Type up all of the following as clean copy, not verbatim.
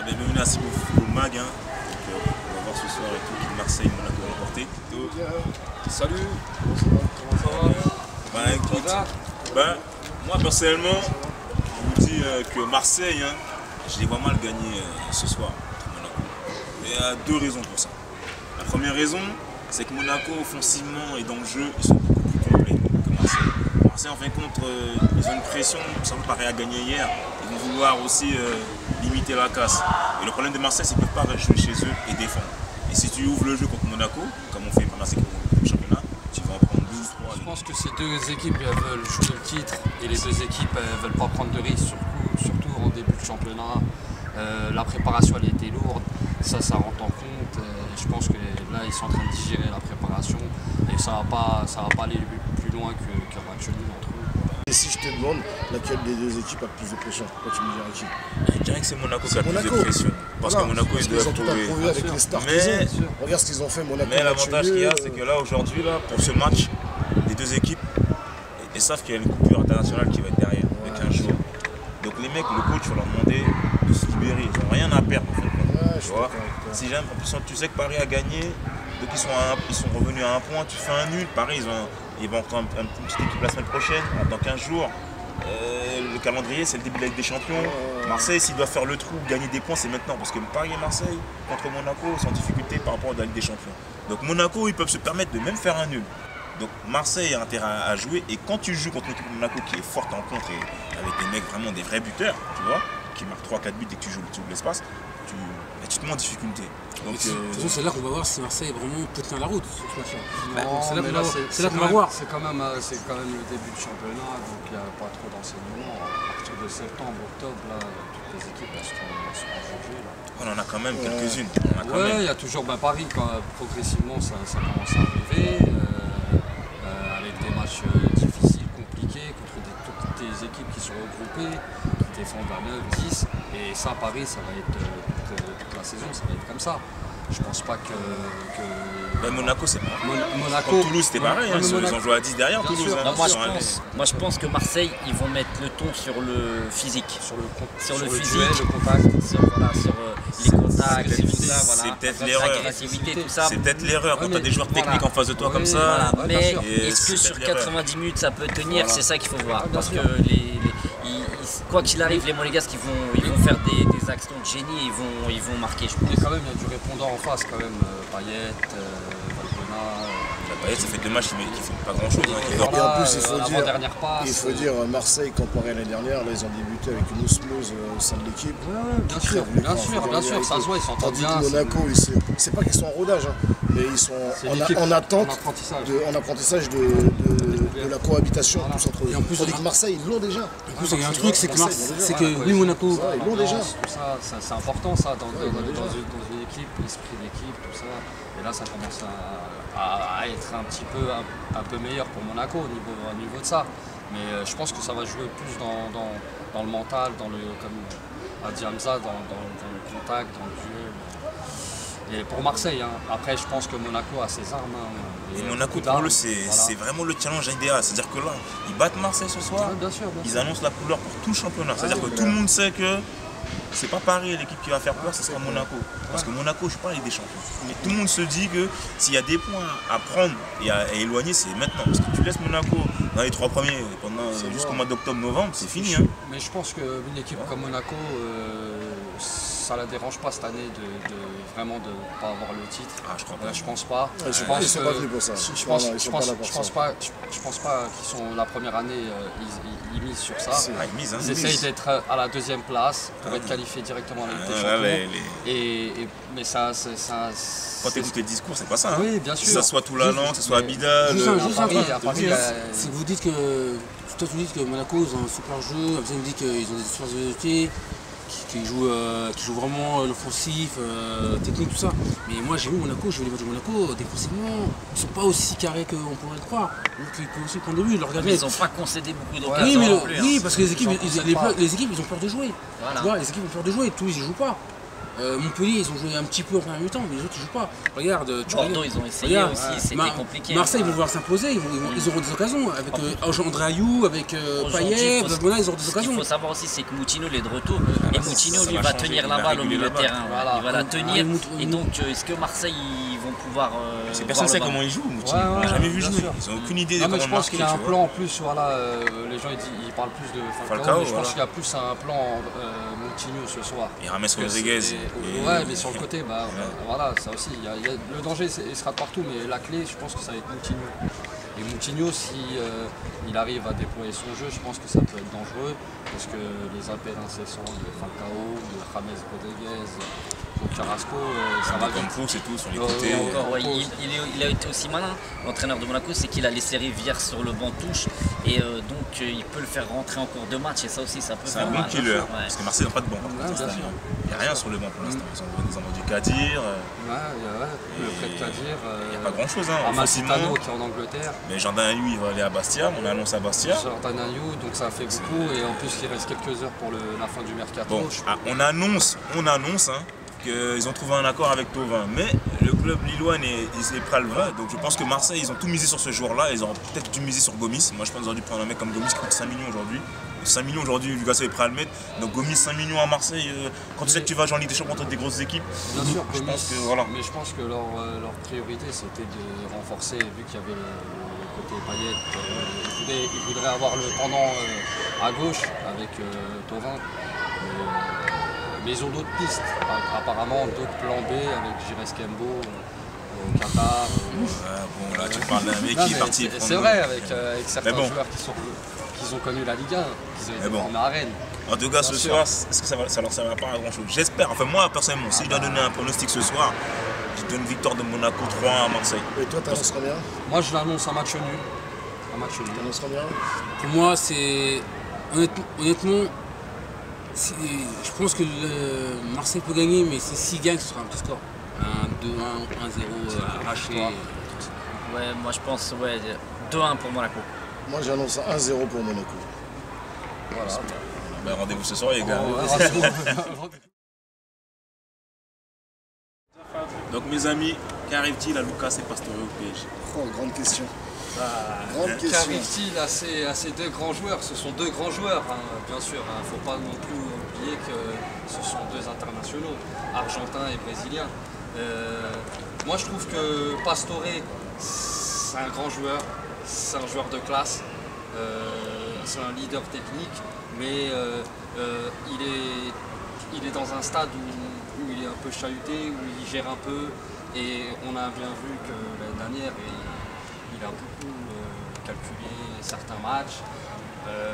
Bienvenue à au MAG. Hein. Donc, on va voir ce soir et tout qui Marseille Monaco a remporté. Salut, comment ça va? Écoute, moi personnellement, je vous dis que Marseille, hein, je les vois mal gagner ce soir contre Monaco. Mais il y a deux raisons pour ça. La première raison, c'est que Monaco offensivement et dans le jeu, ils sont beaucoup plus complets que Marseille. Marseille en fin de compte, ils ont une pression, ça me paraît à gagner hier. Ils vont vouloir aussi limiter la casse. Et le problème de Marseille, c'est qu'ils ne peuvent pas jouer chez eux et défendre. Et si tu ouvres le jeu contre Monaco, comme on fait pendant le championnat, tu vas en prendre 12-3. Je pense que ces deux équipes veulent jouer le titre et les deux équipes ne veulent pas prendre de risques, surtout en début de championnat. La préparation elle était lourde, ça rentre en compte. Je pense que là ils sont en train de digérer la préparation et ça va pas aller plus loin qu'un match nul entre eux. Et si je te demande laquelle des deux équipes a plus de pression, pourquoi tu me dirais qui? Je dirais que c'est Monaco qui a plus de pression. Parce que Monaco ils ont tout approuvé avec les stars qu'ils ont. Regarde ce qu'ils ont fait, Monaco. Mais l'avantage qu'il y a, c'est que là aujourd'hui, pour ce match, les deux équipes, ils savent qu'il y a une coupure internationale qui va être derrière, de 15 jours. Donc les mecs, le coach va leur demander de se libérer, ils n'ont rien à perdre. Tu vois, si jamais, en plus, tu sais que Paris a gagné, donc ils sont revenus à un point, tu fais un nul, Paris ils vont prendre une petite équipe la semaine prochaine, dans 15 jours. Le calendrier, c'est le début de la Ligue des Champions. Marseille, s'il doit faire le trou, gagner des points, c'est maintenant. Parce que Paris et Marseille, contre Monaco, sont en difficulté par rapport à la Ligue des Champions. Donc Monaco, ils peuvent se permettre de même faire un nul. Donc Marseille a intérêt à jouer. Et quand tu joues contre une équipe de Monaco qui est forte en contre, et avec des mecs vraiment des vrais buteurs, tu vois, qui marquent 3-4 buts dès que tu joues l'espace, tu te mets en difficulté. Donc, de toute façon, c'est là qu'on va voir si Marseille vraiment peut tenir la route sur ce match-là. C'est là qu'on va voir. C'est quand même le début du championnat, donc il n'y a pas trop d'enseignements. À partir de septembre, octobre, là, toutes les équipes sont engagées. On en a quand même quelques-unes. Oui, il y a toujours Paris, progressivement, ça commence à arriver, avec des matchs difficiles, compliqués, contre toutes les équipes qui sont regroupées, qui défendent à 9, 10. Et ça, Paris, ça va être toute la saison, ça va être comme ça. Je pense pas que... Monaco, c'est pas. Monaco, comme Toulouse, c'était pareil. Ils ont joué à 10 derrière, Toulouse. Hein. Moi, je pense que Marseille, ils vont mettre le ton sur le physique. Sur le physique, duel, le contact. sur les contacts, c'est peut-être l'erreur. C'est peut-être l'erreur quand tu as des joueurs techniques en face de toi comme ça. Mais est-ce que sur 90 minutes, ça peut tenir? C'est ça qu'il faut voir. Parce que quoi qu'il arrive, les Monégasques ils vont faire des actions de génie, ils vont marquer. Mais quand même, il y a du répondant en face quand même. Payet, Valbuena. Payet, ça fait 2 matchs qui font pas grand chose. Et en plus, il faut dire Marseille comparé à l'année dernière, là ils ont débuté avec une osmose au sein de l'équipe. Bien sûr, ça se voit, ils s'entendent bien. Tandis que Monaco, c'est pas qu'ils sont en rodage, mais ils sont en attente, en apprentissage de la cohabitation tous entre eux. Tandis que Marseille, ils l'ont déjà. En plus, il y a un truc, c'est que lui, Monaco, ils l'ont déjà. C'est important ça dans une équipe, l'esprit d'équipe, tout ça. Et là, ça commence à être un peu meilleur pour Monaco au niveau de ça. Mais je pense que ça va jouer plus dans le mental, comme a dit Hamza, dans le contact, dans le duel. Et pour Marseille, hein. Après je pense que Monaco a ses armes. Et Monaco pour eux c'est vraiment le challenge idéal. C'est-à-dire que là, ils battent Marseille ce soir, bien sûr. Ils annoncent la couleur pour tout le championnat. C'est-à-dire que tout le monde sait que c'est pas Paris l'équipe qui va faire peur, ce sera Monaco. Parce que Monaco, je suis pas avec des champions. Mais tout le monde se dit que s'il y a des points à prendre et à éloigner, c'est maintenant. Parce que tu laisses Monaco dans les 3 premiers jusqu'au mois d'octobre-novembre, c'est fini. Hein. Mais je pense qu'une équipe comme Monaco, ça ne la dérange pas cette année vraiment de ne pas avoir le titre. Ah, je crois pas. Je pense pas. Ils sont pas venus pour ça. Je pense pas qu'ils sont la première année, ils misent sur ça. Ils essayent d'être à la 2e place pour être qualifiés directement à la Ligue des Champions. Mais ça. Quand tu écoutes les discours, c'est pas ça. Hein. Oui, bien sûr. Que ça soit Toulalan, que ce soit Abidal. Si vous dites que. Toi, tu dis que Monaco, ils ont un super jeu. Vous me dites qu'ils ont des super vérités. Qui joue vraiment l'offensif, technique, tout ça. Mais moi j'ai vu Monaco, j'ai vu les matchs de Monaco, défensivement, ils sont pas aussi carrés qu'on pourrait le croire. Donc ils peuvent aussi prendre des buts. Mais ils n'ont pas concédé beaucoup d'occasions. Oui, parce que les équipes, ils ont peur de jouer. Voilà. Tu vois, les équipes ont peur de jouer, tous ils jouent pas. Montpellier, ils ont joué un petit peu en première mi-temps, mais les autres, ils jouent pas. Regarde, Bordeaux, ils ont essayé aussi, c'était compliqué. Marseille, ils vont vouloir s'imposer, ils auront des occasions. Avec André Ayou, avec Payet, ils auront des occasions. Ce qu'il faut savoir aussi, c'est que Moutinho, il est de retour. Et Moutinho, lui, va tenir la balle au milieu de terrain. Il va la tenir. Et donc, est-ce que Marseille, ils vont pouvoir. Personne ne sait comment il joue, Moutinho. On n'a jamais vu jouer. Ils n'ont aucune idée de comment je pense qu'il a un plan en plus. Voilà, les gens ils parlent plus de Falcao, mais je pense qu'il y a plus un plan Moutinho ce soir. Et James Rodriguez. Ouais, mais sur le côté, voilà, ça aussi. Le danger, il sera de partout, mais la clé, je pense que ça va être Moutinho. Et Moutinho, si il arrive à déployer son jeu, je pense que ça peut être dangereux, parce que les appels incessants de Falcao, de James Rodriguez, de Carrasco, ça va vite. C'est tout sur les côtés. Il a été aussi malin, l'entraîneur de Monaco, c'est qu'il a laissé Rivière sur le banc de touche, et donc il peut le faire rentrer en cours de match, et ça aussi, ça peut faire mal. C'est un bon killer, parce que Marseille n'a pas de banc. Il n'y a rien sur le banc pour l'instant. Ils ont vendu Kadir. Le prêt de Kadir. Il n'y a pas grand chose. Amalfitano qui est en Angleterre. Mais Jordan Ayou, il va aller à Bastia. On annonce à Bastia. Jordan Ayou, donc ça fait beaucoup. Et en plus, il reste quelques heures pour la fin du mercato. Bon, on annonce qu'ils ont trouvé un accord avec Thauvin. Mais le club lillois est prêt à le vendre. Donc je pense que Marseille, ils ont tout misé sur ce joueur-là. Ils auraient peut-être dû miser sur Gomis. Moi, je pense qu'ils auraient dû prendre un mec comme Gomis qui coûte 5 millions aujourd'hui. 5 millions aujourd'hui, Lucas est prêt à le mettre. Donc Gomis 5 millions à Marseille, quand tu sais que tu vas jouer en Ligue des Champions contre des grosses équipes. Bien sûr, je pense que voilà. Mais je pense que leur priorité c'était de renforcer, vu qu'il y avait le côté Payet, ils voudraient avoir le pendant à gauche avec Thauvin. Mais ils ont d'autres pistes, apparemment d'autres plans B avec Gires Kembo au Qatar. Bon là tu parles d'un mec qui est parti. C'est vrai, avec certains joueurs qui ont connu la Ligue 1, qui ont été formés à Rennes. En tout cas, ce soir, est-ce que ça leur servira pas à grand chose? J'espère. Enfin, moi, personnellement, si je dois donner un pronostic ce soir, je donne victoire de Monaco 3 à Marseille. Et toi, t'annonces combien? Moi, je l'annonce un match nul. T'annonces combien? Pour moi, c'est. Honnêtement, je pense que Marseille peut gagner, mais s'il gagne, ce sera un petit score. Un 2-1, 1-0 arraché. Ouais, moi je pense 2-1 pour Monaco. Moi j'annonce 1-0 pour Monaco. Voilà. Rendez-vous ce soir les gars. Donc mes amis, qu'arrive-t-il à Lucas et Pastore au PSG? Grande question. Qu'arrive-t-il à ces deux grands joueurs? Ce sont deux grands joueurs, bien sûr. Il ne faut pas non plus oublier que ce sont deux internationaux, argentins et brésiliens. Moi je trouve que Pastore, c'est un grand joueur, c'est un joueur de classe, c'est un leader technique, mais il est dans un stade où il est un peu chahuté, où il gère un peu, et on a bien vu que l'année dernière, il a beaucoup calculé certains matchs.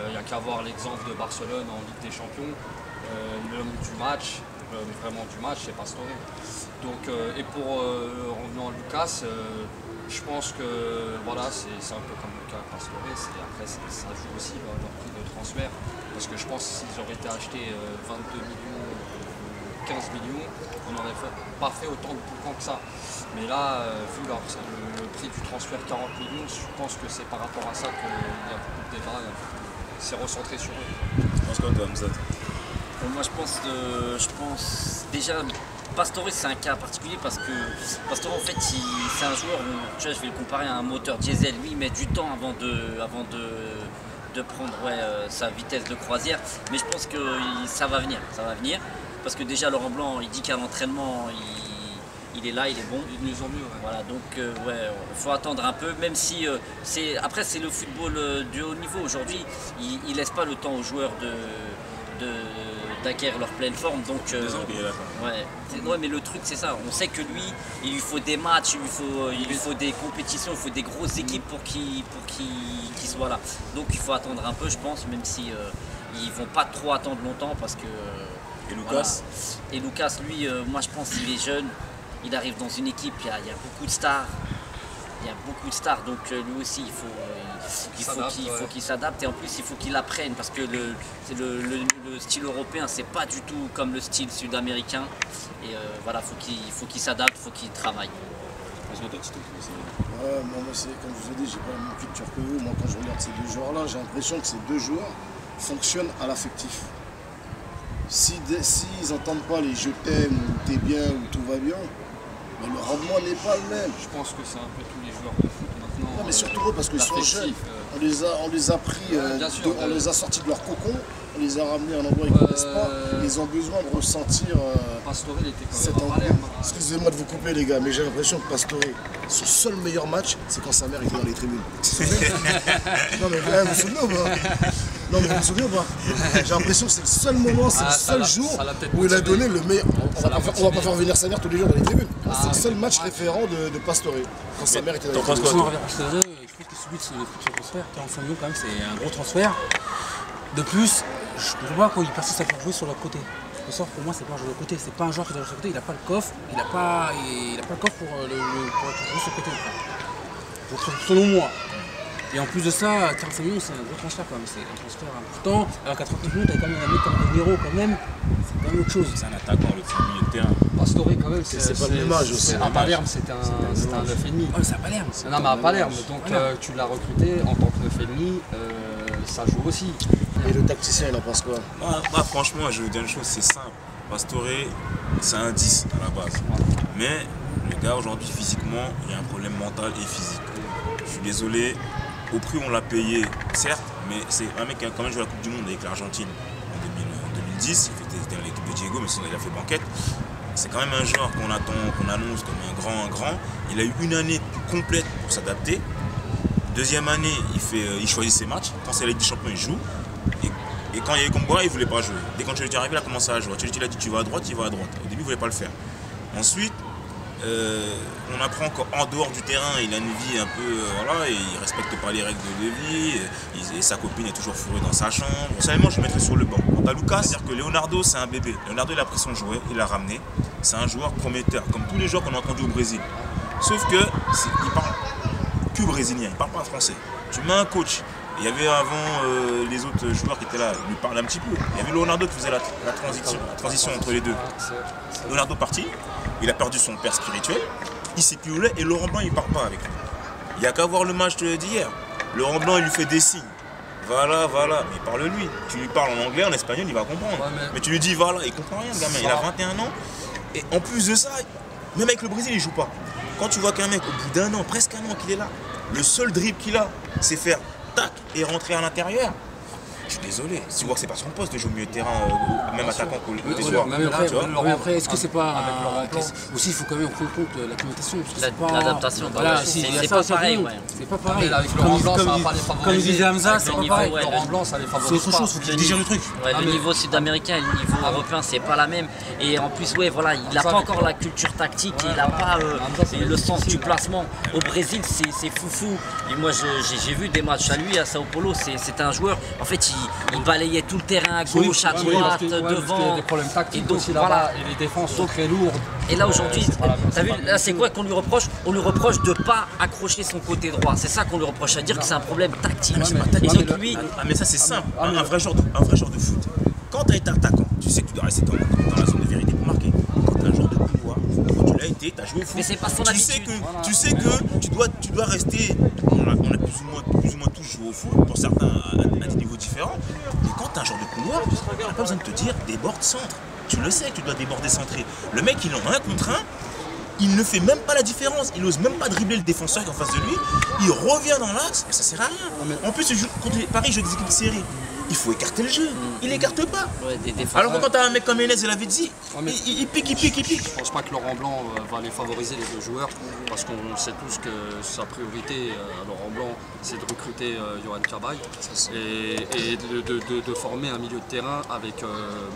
Il n'y a qu'à voir l'exemple de Barcelone en Ligue des Champions. L'homme du match, vraiment du match, c'est Pastore. Donc, et pour revenir à Lucas, je pense que voilà, c'est un peu comme Lucas Pastore. Après, ça joue aussi leur prix de transfert. Parce que je pense que s'ils auraient été achetés 22 millions, 15 millions, on n'aurait pas fait autant de boucan que ça. Mais là, vu le prix du transfert 40 millions, je pense que c'est par rapport à ça qu'il y a beaucoup de débats. C'est recentré sur eux. Moi je pense déjà Pastore c'est un cas particulier parce que Pastore en fait c'est un joueur où, tu vois, je vais le comparer à un moteur diesel. Lui il met du temps avant de prendre sa vitesse de croisière, mais je pense que ça va venir parce que déjà Laurent Blanc il dit qu'à l'entraînement il est là, il est bon. Il est de mieux en mieux. Voilà, donc faut attendre un peu, même si après c'est le football du haut niveau. Aujourd'hui, il laisse pas le temps aux joueurs d'acquérir leur pleine forme. Donc mais le truc c'est ça. On sait que lui, il lui faut des matchs, il lui faut des compétitions, il faut des grosses équipes pour qu'il soit là. Donc il faut attendre un peu, je pense, même si ils vont pas trop attendre longtemps parce que. Et Lucas. Voilà. Et Lucas, lui, moi je pense qu'il est jeune. Il arrive dans une équipe, il y a beaucoup de stars. Donc lui aussi, il faut qu'il s'adapte et en plus il faut qu'il apprenne parce que le style européen c'est pas du tout comme le style sud-américain et voilà, faut qu'il s'adapte, faut qu'il travaille. Moi c'est comme je vous ai dit, j'ai pas la même culture que vous. Moi quand je regarde ces deux joueurs là, j'ai l'impression que ces deux joueurs fonctionnent à l'affectif. s'ils n'entendent pas les je t'aime, ou t'es bien, ou tout va bien, ben le rendement n'est pas le même. Je pense que c'est un peu tous les joueurs de foot maintenant. Non, mais surtout eux, parce qu'ils sont jeunes. On les a pris, on les a sortis de leur cocon, on les a ramenés à un endroit qu'ils ne connaissent pas. Ils ont besoin de ressentir Pastore, il était cet engouement. Excusez-moi de vous couper, les gars, mais j'ai l'impression que Pastore, son seul meilleur match, c'est quand sa mère était dans les tribunes. Non, mais vous vous souvenez ou pas? Non, mais vous vous souvenez ou pas? J'ai l'impression que c'est le seul moment, c'est le seul jour où il a donné le meilleur. On va pas faire venir sa mère tous les jours dans les tribunes. C'est le seul match référent de Pastore, quand sa mère était dans les tribunes. Je pense que celui de ce transfert, 45 millions quand même, c'est un gros transfert. De plus, je ne vois pas quand il persiste à faire jouer sur le côté. Le sort pour moi, c'est pas un joueur de côté, c'est pas un joueur qui doit jouer sur le côté, il n'a pas le coffre, il n'a pas le coffre pour jouer sur le côté. Selon moi. Et en plus de ça, 45 millions, c'est un gros transfert quand même, c'est un transfert important. Alors qu'à 39 millions, t'as quand même un mec comme Romero quand même, c'est quand même autre chose. C'est un attaquant, c'est un milieu de terrain. Pastore quand même, c'est pas le même âge aussi. À Palerme, c'était un 9,5. Oh, c'est à Palerme. Non, mais à Palerme, donc tu l'as recruté en tant que 9,5, ça joue aussi. Et le tacticien, il en pense quoi? Moi, franchement, je vais vous dire une chose, c'est simple. Pastore, c'est un 10 à la base. Mais le gars, aujourd'hui, physiquement, il y a un problème mental et physique. Je suis désolé, au prix où on l'a payé, certes, mais c'est un mec qui a quand même joué la Coupe du Monde avec l'Argentine en 2010. C'était l'équipe de Diego, mais sinon il a fait banquette. C'est quand même un joueur qu'on attend, qu'on annonce comme un grand. Il a eu une année complète pour s'adapter. Deuxième année, il choisit ses matchs. Quand c'est la Ligue des Champions, il joue. Et quand il y a eu Comboire, il ne voulait pas jouer. Dès quand Ancelotti est arrivé, il a commencé à jouer. Ancelotti a dit tu vas à droite, il va à droite. Au début, il ne voulait pas le faire. Ensuite, on apprend qu'en dehors du terrain, il a une vie un peu, voilà, et il ne respecte pas les règles de vie, et sa copine est toujours fourrée dans sa chambre. Personnellement, je le mettrais sur le banc. Quant à Lucas, c'est-à-dire que Leonardo, c'est un bébé. Leonardo, il a pris son jouet, il l'a ramené. C'est un joueur prometteur, comme tous les joueurs qu'on a entendus au Brésil. Sauf que il parle que brésilien, il ne parle pas français. Tu mets un coach. Il y avait avant les autres joueurs qui étaient là, il lui parlait un petit peu. Il y avait Leonardo qui faisait la transition entre les deux. Leonardo parti, il a perdu son père spirituel, il s'est plus où il est et Laurent Blanc il ne part pas avec lui. Il n'y a qu'à voir le match d'hier. Laurent Blanc il lui fait des signes. Voilà, mais parle-lui. Tu lui parles en anglais, en espagnol, il va comprendre. Ouais, mais tu lui dis voilà, il comprend rien le gamin, il a 21 ans. Et en plus de ça, même avec le Brésil, il ne joue pas. Quand tu vois qu'un mec, au bout d'un an, presque un an qu'il est là, le seul dribble qu'il a, c'est faire tac et rentrer à l'intérieur. Je suis désolé, si tu vois que c'est pas son poste de jouer au milieu de terrain, même attaquant que le joueur. Après, est-ce que c'est pas aussi il faut quand même prendre compte l'acclimatation. L'adaptation, c'est pas pareil. C'est pas pareil. Avec Laurent Blanc, ça va pas les favoriser. Comme disait Hamza, c'est pas pareil. Laurent Blanc, ça les favorise. C'est autre chose, il faut qu'il digère le truc. Le niveau sud-américain et le niveau européen, c'est pas la même. Et en plus, voilà, il n'a pas encore la culture tactique, il n'a pas le sens du placement. Au Brésil, c'est foufou. Et moi, j'ai vu des matchs à lui, à Sao Paulo, c'est un joueur, en fait, il balayait tout le terrain à gauche, à droite, devant. Il y a des problèmes tactiques aussi là-bas, et les défenses sont très lourdes. Et là aujourd'hui, t'as vu, là c'est quoi qu'on lui reproche? On lui reproche de ne pas accrocher son côté droit. C'est ça qu'on lui reproche, à dire que c'est un problème tactique. Mais ça c'est simple, un vrai genre de foot. Quand tu as été attaquant, tu sais que tu dois rester dans la zone de vérité pour marquer. Quand tu as un genre de pouvoir, quand tu l'as été, tu as joué au foot. Mais c'est pas son habitude. Tu sais que tu dois rester. On a plus ou moins tous joué au foot, pour certains à des niveaux différents. Mais quand tu as un genre de pouvoir, tu n'as pas besoin de te dire déborde centre. Tu le sais que tu dois déborder centré. Le mec il en a un contre un. Il ne fait même pas la différence, il n'ose même pas dribbler le défenseur qui est en face de lui, il revient dans l'axe et ça sert à rien. En plus, Paris joue des équipes de série, il faut écarter le jeu, il n'écarte pas. Alors que quand tu as un mec comme Enes et Lavezzi, il pique. Je pense pas que Laurent Blanc va les favoriser les deux joueurs, parce qu'on sait tous que sa priorité à Laurent Blanc, c'est de recruter Yohan Cabaye et de former un milieu de terrain avec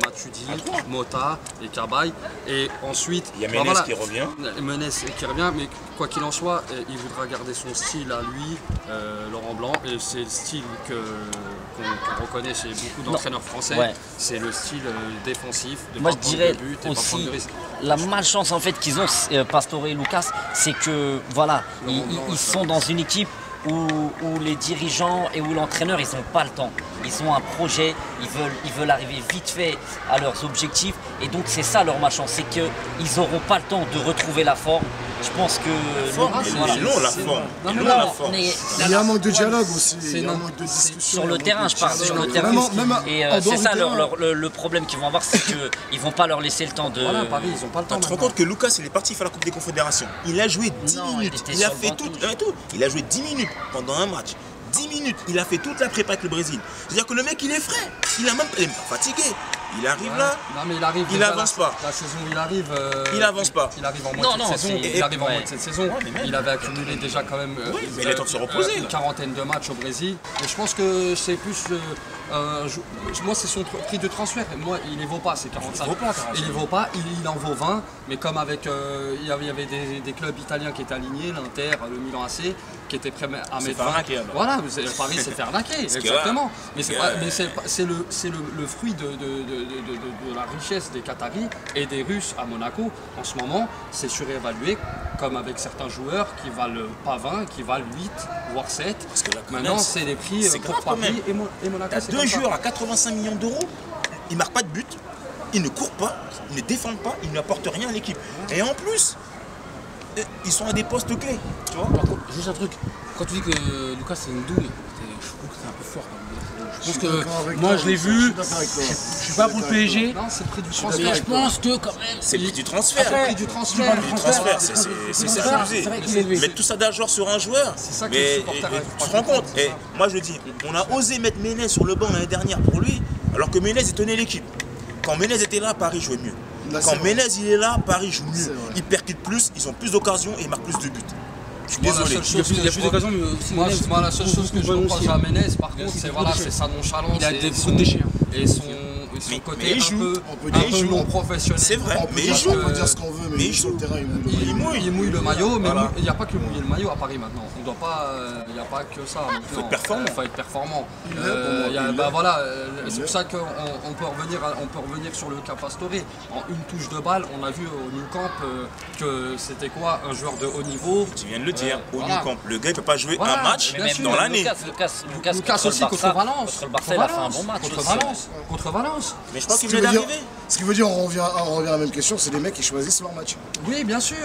Matuidi, Mota et Cabaye. Et ensuite, il y a Menez qui revient. Menez qui revient, mais quoi qu'il en soit, il voudra garder son style à lui, Laurent Blanc, et c'est le style qu'on reconnaît chez beaucoup d'entraîneurs français, c'est le style défensif, de moi je dirais aussi la malchance en fait qu'ils ont, Pastore et Lucas, c'est que voilà, ils sont dans une équipe où les dirigeants et où l'entraîneur ils n'ont pas le temps. Ils ont un projet, ils veulent arriver vite fait à leurs objectifs et donc c'est ça leur malchance, c'est qu'ils n'auront pas le temps de retrouver la forme. Je pense que Il est long la forme. Non, Il est mais long non, la forme. mais Il y a un manque de dialogue aussi, c'est il y a un non. manque de discussion. sur le terrain, je parle, sur le terrain. Et c'est ça le problème qu'ils vont avoir, c'est qu'ils vont pas leur laisser le temps de. Voilà, Paris, ils ont pas le temps. Tu te rends compte que Lucas, il est parti faire la Coupe des Confédérations. Il a joué 10 Non, minutes. il était Il a sur le fait banc tout. Il a joué 10 minutes pendant un match. 10 minutes. Il a fait toute la prépa avec le Brésil. C'est-à-dire que le mec, il est frais. Il est pas fatigué. Il arrive là. Non, mais il arrive. Il avance pas. La saison où il arrive. Il avance pas. Il arrive en moitié de saison. c'est- Il arrive en ouais. moitié de saison. Il avait accumulé déjà quand même. mais il est temps de se reposer, Une là. quarantaine de matchs au Brésil. Et je pense que c'est plus. Moi, c'est son prix de transfert. Moi, il les vaut pas, ces 45. Il vaut pas, 45. Il les vaut pas. Il en vaut 20. Mais comme avec. Il y avait des clubs italiens qui étaient alignés, l'Inter, le Milan AC, qui étaient prêts à C'est mettre fait 20. arnaquer, alors. Voilà, Paris s'est fait arnaquer. que Exactement. Mais c'est que- pas- mais c'est le fruit de la richesse des Qataris et des Russes à Monaco. En ce moment, c'est surévalué, comme avec certains joueurs qui valent pas 20, qui valent 8, voire 7. que là, quand Maintenant, même, c'est les prix c'est pour grave, quand Paris même. et Monaco. T'as c'est deux comme ça. joueurs à 85 millions d'euros. Ils ne marquent pas de but. Ils ne courent pas. Ils ne défendent pas. Ils n'apportent rien à l'équipe. Et en plus, ils sont à des postes clés. Tu vois. Par contre, juste un truc, quand tu dis que Lucas c'est une douille, je trouve que c'est un peu fort. Je pense que moi je l'ai vu, je suis pas pour le PSG, Non, c'est le prix du mais transfert. je pense que quand même. C'est le prix du transfert. Après, du transfert. Le transfert, c'est abusé. C'est vrai qu'il est élevé. Mettre tout ça d'argent sur un joueur. C'est ça que les Mais supporters arrivent tu pas te à rends compte. comprendre, Et moi je dis, on a osé mettre Menez sur le banc l'année dernière pour lui, alors que Menez il tenait l'équipe. Quand Menez était là, Paris jouait mieux. Là, c'est Quand vrai. Menez il est là, Paris joue C'est mieux. vrai. Ils percutent plus, ils ont plus d'occasions et ils marquent plus de buts. Je suis Moi, la désolé. seule Il y a plus d'occasions, mais aussi Moi, la seule chose que je reproche aussi. à Menez, par Il a contre, aussi c'est beaucoup de déchets. sa nonchalance Il a et des son- beaucoup de déchets. et son Mais côté il joue. On peut un dire peu qu'il non joue. professionnel. C'est vrai, On peut mais dire- il joue. on peut dire ce qu'on veut, mais il sur le terrain, il mouille. Il mouille le maillot, mais Voilà. il n'y a pas que mouiller le maillot à Paris maintenant. Il doit pas, il n'y a pas que ça. Il faut être performant. Il faut être performant. Il l'est, pour moi, il l'est. Voilà, c'est Il pour l'est. ça qu'on peut revenir sur le cas Pastore. En une touche de balle, on a vu au New Camp que c'était quoi un joueur de haut niveau. Tu viens de le dire, au voilà. New Camp. Le gars il peut pas jouer Voilà, un match bien sûr. dans l'année. Lucas aussi contre Valence. Contre le Barça, il a fait un bon match. Contre aussi. Valence. Contre Valence. Mais je pense Ce qu'il qui venait veut dire- d'arriver. ce qui veut dire, on revient à la même question, c'est les mecs qui choisissent leur match. Oui, bien sûr,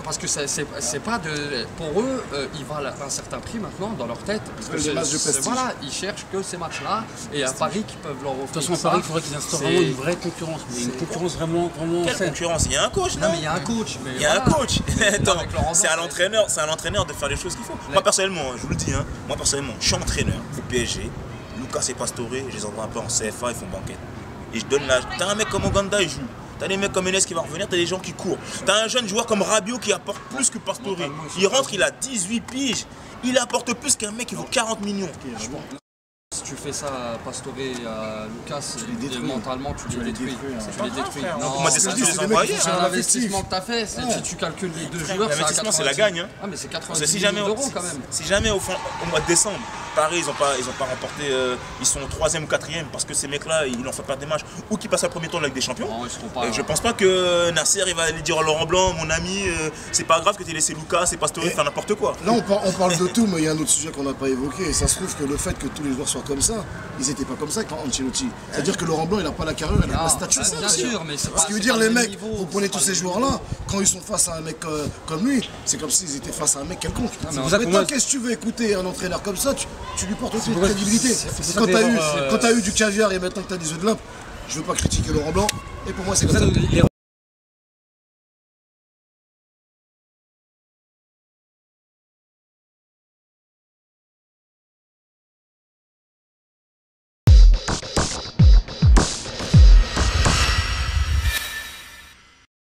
parce que c'est pas de. Pour eux, ils valent un certain prix maintenant dans leur tête. Parce que Les matchs de prestige. voilà, ils cherchent que ces matchs-là et à Paris qui peuvent leur offrir. De toute façon, à ça. Paris, il faudrait qu'ils instaurent C'est- vraiment une vraie concurrence, mais une concurrence vraiment Quelle saine. concurrence? Il y a un coach, Non, non? mais il y a un coach. Il y a un coach. Attends, avec Laurent c'est à Blanc, l'entraîneur de faire les choses qu'il faut. Moi personnellement, je vous le dis, hein, moi personnellement, je suis entraîneur au PSG. Lucas et Pastore, je les envoie un peu en CFA, ils font banquette. Et je donne la. T'as un mec comme Oganda, il joue. T'as des mecs comme Menez qui va revenir, t'as des gens qui courent. T'as un jeune joueur comme Rabiot qui apporte plus que Pastore. Il rentre, il a 18 piges. Il apporte plus qu'un mec qui vaut 40 millions. Si tu fais ça à Pastore et à Lucas, les détruis. mentalement, tu les détruis. Tu les détruis. Non, Moi, c'est c'est ça, ce tu que je les dis, c'est envoies des mecs qui ailleurs. c'est sont un investis. investissement que tu as fait. Si tu calcules les deux joueurs, c'est à L'investissement, c'est 90 la gagne, hein. Ah, mais c'est 90 Parce que millions d'euros quand même. si jamais au mois de décembre, Paris, ils ont pas remporté, ils sont 3e ou 4e parce que ces mecs-là, ils n'ont fait pas des matchs ou qui passent à premier tour de la Ligue des Champions. Non, ils seront pas. Et je pense pas que Nasser il va aller dire à Laurent Blanc, mon ami, c'est pas grave que tu aies laissé Lucas et Pastore faire n'importe quoi. Là, on parle de tout, mais il y a un autre sujet qu'on n'a pas évoqué. Et ça se trouve que le fait que tous les joueurs soient comme ça, ils n'étaient pas comme ça quand Ancelotti. C'est-à-dire que Laurent Blanc, il n'a pas la carrure, il n'a pas la stature. Bien c'est-à-dire. sûr, mais c'est Ce pas. qui veut c'est dire, pas les le même mecs, niveau, vous c'est prenez pas tous le ces même joueurs-là, quand ils sont face à un mec comme lui, c'est comme s'ils étaient face à un mec quelconque. mais en Mais fait, pour moi, tant qu'est-ce que tu veux écouter un entraîneur comme ça, tu lui portes aussi une pour ça- crédibilité. c'est ça Quand que t'as les eu, gens, quand t'as eu du caviar et maintenant que t'as des œufs de limpe, je veux pas critiquer Laurent Blanc, et pour moi c'est comme ça. Les